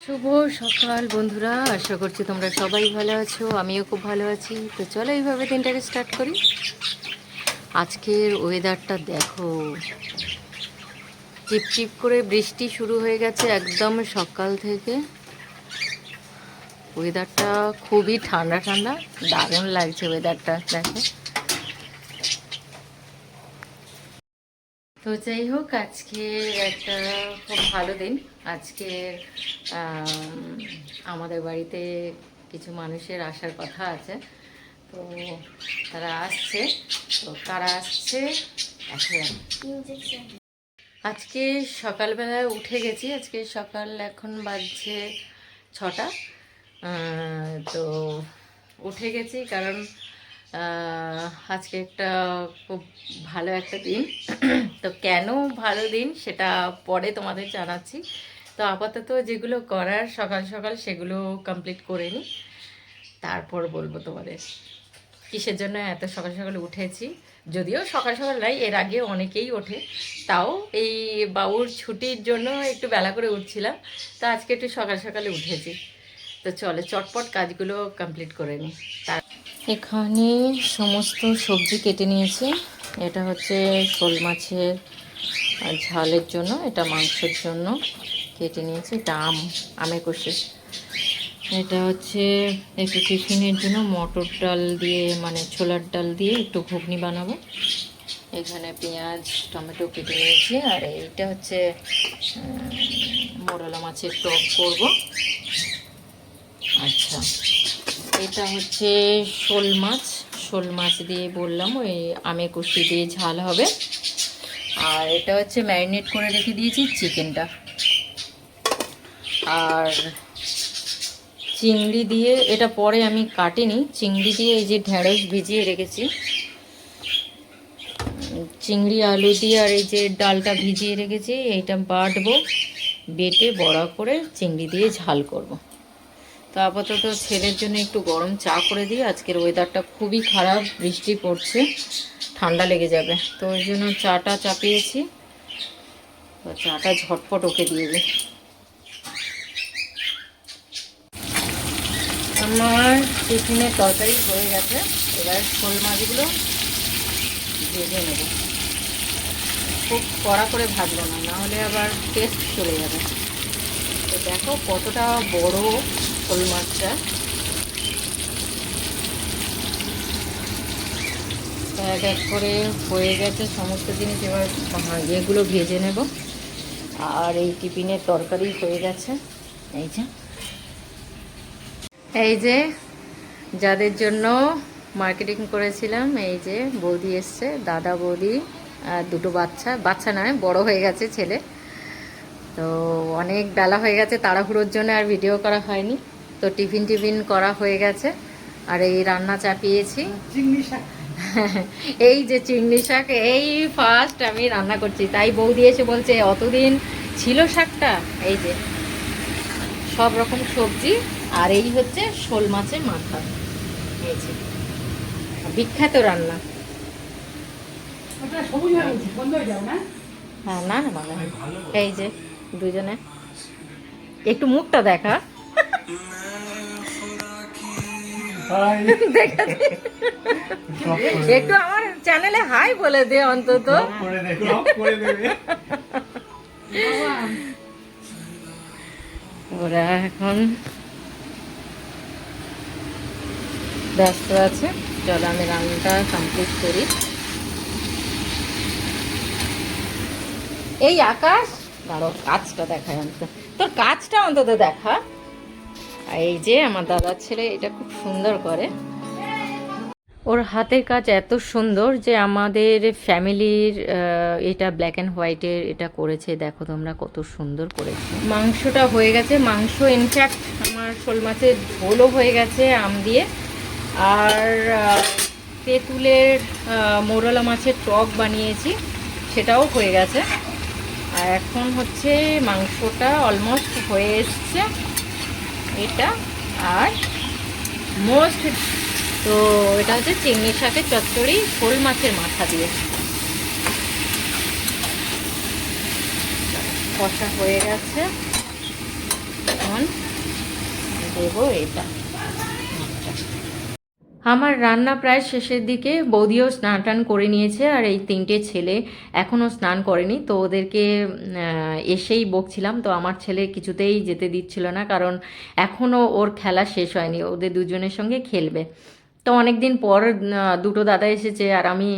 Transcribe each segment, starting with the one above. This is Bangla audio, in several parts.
শুভ সকাল বন্ধুরা, আশা করছি তোমরা সবাই ভালো আছো। আমিও খুব ভালো আছি। তো চলো এইভাবে দিনটাকে স্টার্ট করি। আজকের ওয়েদারটা দেখো, টিপটিপ করে বৃষ্টি শুরু হয়ে গেছে একদম সকাল থেকে। ওয়েদারটা খুবই ঠান্ডা ঠান্ডা, দারুণ লাগছে ওয়েদারটা দেখো। তো যাই হোক, আজকে একটা খুব ভালো দিন। আজকে আমাদের বাড়িতে কিছু মানুষের আসার কথা আছে, তো তারা আসছে। তো কারা আসছে আজকে সকালবেলায় উঠে গেছি। আজকে সকাল এখন বাজছে 6টা। তো উঠে গেছি কারণ আজকে একটা খুব ভালো একটা দিন। তো কেন ভালো দিন সেটা পরে তোমাদের জানাচ্ছি। তো আপাতত যেগুলো করার সকাল সকাল সেগুলো কমপ্লিট করে নিই, তারপর বলবো তোমাদের কিসের জন্য এত সকাল সকাল উঠেছি। যদিও সকাল সকাল নয়, এর আগে অনেকেই ওঠে, তাও এই বাবুর ছুটির জন্য একটু বেলা করে উঠছিলাম। তো আজকে একটু সকাল সকালে উঠেছি। তো চলে চটপট কাজগুলো কমপ্লিট করে নিই। এখানে সমস্ত সবজি কেটে নিয়েছি। এটা হচ্ছে শোল মাছের ঝালের জন্য, এটা মাংসের জন্য কেটে নিয়েছি। এটা আমে কষে। এটা হচ্ছে একটু টিফিনের জন্য মটর ডাল দিয়ে, মানে ছোলার ডাল দিয়ে একটু ঘুগনি বানাবো। এখানে পেঁয়াজ টমেটো কেটে নিয়েছি। আর এইটা হচ্ছে মোরলা মাছের টক করব। আচ্ছা, এটা হচ্ছে শোল মাছ দিয়ে বললাম ওই আমে কষি দিয়ে ঝাল হবে। আর এটা হচ্ছে ম্যারিনেট করে রেখে দিয়েছি চিকেনটা। আর চিংড়ি দিয়ে, এটা পরে আমি কাটিনি, চিংড়ি দিয়ে এই যে ঢেঁড়স ভিজিয়ে রেখেছি। চিংড়ি আলু দিয়ে আর এই যে ডালটা ভিজিয়ে রেখেছি, এইটা বাটবো, বেটে বড়া করে চিংড়ি দিয়ে ঝাল করব। তো আপাতত ছেলের জন্য একটু গরম চা করে দিই। আজকের ওয়েদারটা খুবই খারাপ, বৃষ্টি পড়ছে, ঠান্ডা লেগে যাবে। তো ওই জন্য চাটা চাপিয়েছি। তো চাটা ঝটপট ওকে দিয়ে দিই। আমার টিফিনের তরকারি হয়ে গেছে। এবার শোল মাছগুলো ভেজে নেব। খুব কড়া করে ভাজবো না, নাহলে আবার টেস্ট চলে যাবে। তো দেখো কতটা বড় শোল মাছটা। এক এক করে হয়ে গেছে সমস্ত জিনিস। এবার এগুলো ভেজে নেব। আর এই টিফিনের তরকারি হয়ে গেছে। এই যে যাদের জন্য মার্কেটিং করেছিলাম, এই যে বৌদি এসছে, দাদা বৌদি, আর দুটো বাচ্চা নয়, বড় হয়ে গেছে ছেলে। তো অনেক বেলা হয়ে গেছে, তাড়াহুড়োর জন্য আর ভিডিও করা হয়নি। তো টিফিন করা হয়ে গেছে। আর এই রান্না চাপিয়েছি চিংড়ি শাক। এই যে চিংড়ি শাক, এই ফার্স্ট আমি রান্না করছি। তাই বৌদি এসে বলছে অতদিন ছিল শাকটা। এই যে সব রকম সবজি, আর এই হচ্ছে শোল মাছের মাথা। এই যে বিখ্যাত রান্না। হ্যাঁ, না না ভালো। এই যে দুজনে একটু মুখটা দেখা। একটু আমার চ্যানেলে হাই বলে দে অন্তত। ওরা এখন ব্যস্ত আছে। চলো আমি রান্নাটা কমপ্লিট করি। এই আকাশ, দাঁড়ো কাজটা দেখায় অন্তত, তোর কাজটা অন্তত দেখা। এই যে আমার দাদার ছেলে এটা খুব সুন্দর করে। ওর হাতের কাজ এত সুন্দর যে আমাদের ফ্যামিলির এটা ব্ল্যাক অ্যান্ড হোয়াইটের এটা করেছে। দেখো তোমরা কত সুন্দর করেছে। মাংসটা হয়ে গেছে। মাংস ইনফ্যাক্ট আমার শোল মাছের ঝোলও হয়ে গেছে আম দিয়ে। আর তেঁতুলের মোরলা মাছের টক বানিয়েছি, সেটাও হয়ে গেছে। আর এখন হচ্ছে মাংসটা অলমোস্ট হয়ে এসছে এটা। আর মোস্ট, তো এটা হচ্ছে চিংড়ি শাকের চচ্চড়ি শোল মাছের মাথা দিয়ে। কষা হয়ে গেছে। এখন দেবো এটা। আমার রান্না প্রায় শেষের দিকে, বৌদিও স্নান টান করে নিয়েছে আর এই 3টে ছেলে এখনও স্নান করেনি, তো ওদেরকে এসেই বকছিলাম। তো আমার ছেলে কিছুতেই যেতে দিচ্ছিল না, কারণ এখনও ওর খেলা শেষ হয়নি, ওদের দুজনের সঙ্গে খেলবে। তো অনেক দিন পর দুটো দাদা এসেছে আর আমি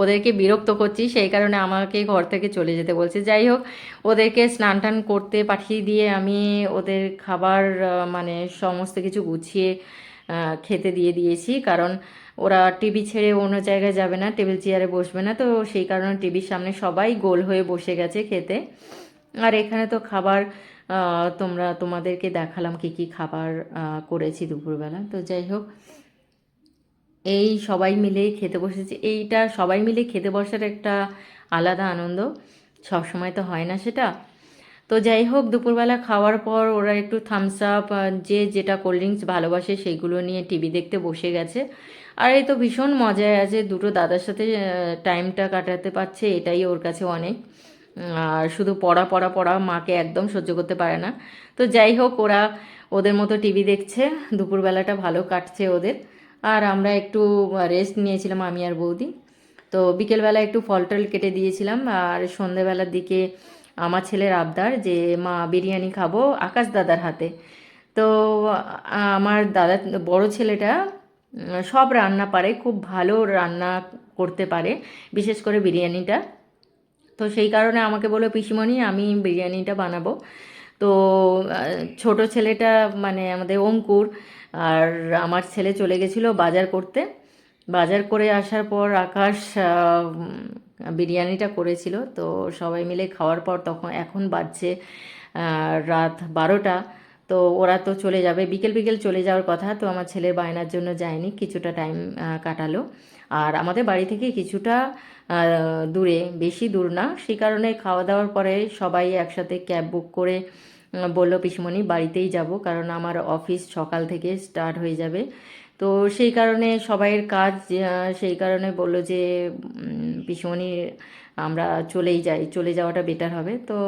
ওদেরকে বিরক্ত করছি, সেই কারণে আমাকে ঘর থেকে চলে যেতে বলছে। যাই হোক, ওদেরকে স্নান টান করতে পাঠিয়ে দিয়ে আমি ওদের খাবার মানে সমস্ত কিছু গুছিয়ে খেতে দিয়ে দিয়েছি, কারণ ওরা টিভি ছেড়ে অন্য জায়গায় যাবে না, টেবিল চেয়ারে বসবে না, তো সেই কারণে টিভির সামনে সবাই গোল হয়ে বসে গেছে খেতে। আর এখানে তো খাবার তোমাদেরকে দেখালাম কি কি খাবার করেছি দুপুরবেলা। তো যাই হোক, এই সবাই মিলে খেতে বসেছি, এইটা সবাই মিলে খেতে বসার একটা আলাদা আনন্দ, সব সময় তো হয় না সেটা। তো যাই হোক, দুপুরবেলা খাওয়ার পর ওরা একটু থামস আপ, যে যেটা কোল্ড ড্রিঙ্কস ভালোবাসে সেইগুলো নিয়ে টিভি দেখতে বসে গেছে। আর এই তো ভীষণ মজায় আছে, দুটো দাদার সাথে টাইমটা কাটাতে পারছে, এটাই ওর কাছে অনেক। আর শুধু পড়া পড়া পড়া, মাকে একদম সহ্য করতে পারে না। তো যাই হোক, ওরা ওদের মতো টিভি দেখছে, দুপুরবেলাটা ভালো কাটছে ওদের। আর আমরা একটু রেস্ট নিয়েছিলাম, আমি আর বৌদি। তো বিকেলবেলা একটু ফল টল কেটে দিয়েছিলাম। আর সন্ধেবেলার দিকে আমার ছেলের আবদার যে মা বিরিয়ানি খাবো আকাশ দাদার হাতে। তো আমার দাদা, বড় ছেলেটা সব রান্না পারে, খুব ভালো রান্না করতে পারে, বিশেষ করে বিরিয়ানিটা। তো সেই কারণে আমাকে বললো, পিসিমণি আমি বিরিয়ানিটা বানাবো। তো ছোট ছেলেটা মানে আমাদের অঙ্কুর আর আমার ছেলে চলে গেছিলো বাজার করতে। বাজার করে আসার পর আকাশ বিরিয়ানিটা করেছিল। তো সবাই মিলে খাওয়ার পর তখন এখন বাজছে রাত 12টা। তো ওরা তো চলে যাবে, বিকেল বিকেল চলে যাওয়ার কথা। তো আমার ছেলের বায়নার জন্য যায়নি, কিছুটা টাইম কাটালো। আর আমাদের বাড়ি থেকে কিছুটা দূরে, বেশি দূর না, সেই কারণে খাওয়া দাওয়ার পরে সবাই একসাথে ক্যাব বুক করে বললো পিসমণি বাড়িতেই যাব, কারণ আমার অফিস সকাল থেকে স্টার্ট হয়ে যাবে। তো সেই কারণে সবাইয়ের কাজ, সেই কারণে বললো যে পিসমণি আমরা চলেই যাই, চলে যাওয়াটা বেটার হবে। তো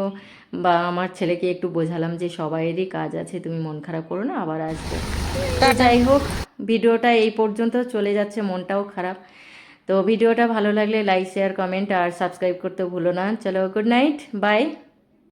বা আমার ছেলেকে একটু বোঝালাম যে সবাইয়েরই কাজ আছে, তুমি মন খারাপ করো না, আবার আসবে। তো যাই হোক, ভিডিওটা এই পর্যন্ত, চলে যাচ্ছে, মনটাও খারাপ। তো ভিডিওটা ভালো লাগলে লাইক শেয়ার কমেন্ট আর সাবস্ক্রাইব করতে ভুলো না। চলো, গুড নাইট, বাই।